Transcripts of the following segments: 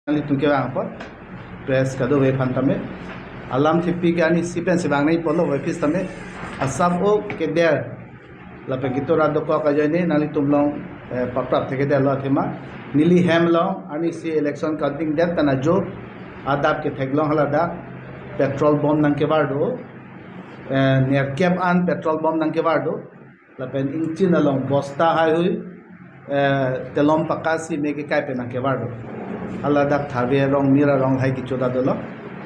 Li tu ke bang po press ka do we phan tame alam thipi ke ani sipen se bang nei polo we fis tame asab o ke der la pe kitora do ko ka jane nali tumlong paprap theke der lo thema nili hem long ani si election counting der tana jo adap ke theglong hala da petrol bomb nang ke bar do near cap an petrol bomb nang ke bar do la pen inchin along bosta hai hui telom pakasi meke kai pe nang ke bar do alada thabe rong mira rong hai ki choda dolo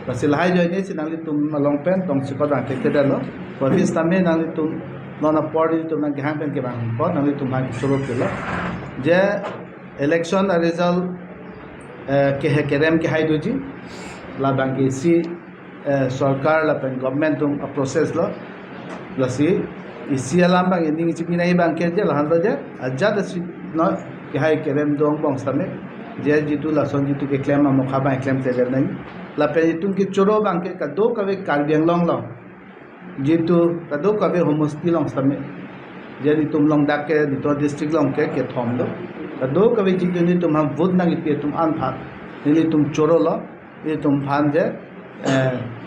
basil hai joine sinali tum long pen tong sipa rang te dalo office tame nali tum nona podi tum nang hang pen ke bang po nali tum ha ki choro dilo je election result ke he kerem ke hai doji la bangi si sarkar la pen government tum a process lo lasi isi alam bang ending ichi nai bang ke je la handa je ajad si no ke hai kerem dong bong same जे जितु लसन जितु के claim Mokha बा claim ते दे नहीं लपे जितु के चोरो बांके का दो कवे कार्बियंग लोंग लो जितु का दो कवे होमस्टी लोंग समे जे नि तुम लोंग डाके नि तो डिस्ट्रिक्ट लोंग के थोम दो का दो कवे जितु नि तुम हम वोट ना पे तुम आन था नि तुम चोरो लो ये तुम फान जे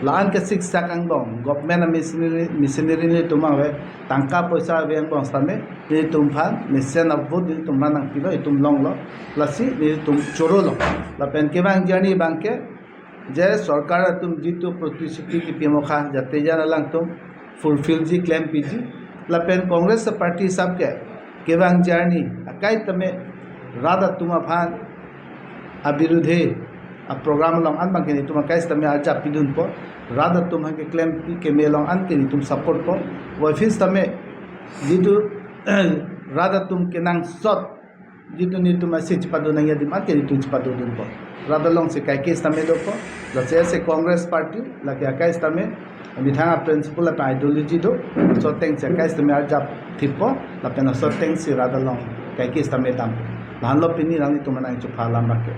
लान के सिक्स साकांग लोंग गवर्नमेंट मिशनरी नि तुम आवे तंका पैसा वें लोंग समे ni tum phan ni sen of wood ni tum manang pilo itum long lo lasi ni tum choro lo la pen ke bang jani bang ke je sarkar tum jitu protishuti ki pimokha jate jana lang tum fulfill ji claim piji la pen congress party sab ke bang jani akai tame rada tum phan abirudhe a program long an bang ke ni tum akai tame aja pidun po rada tum ke claim ke me long an ke ni tum support po wa fis tame jitu rada tum kenang sot jitu ni tum asich padu nang yadi mat ke tu padu dun po rada long se kai case tame do po la se congress party la ke kai tame bithanga principle la ideology do so teng se kai tame ajap thipo la pena so teng se rada long kai case tame tam lan lo pini rang ni tum nang chu phala ma ke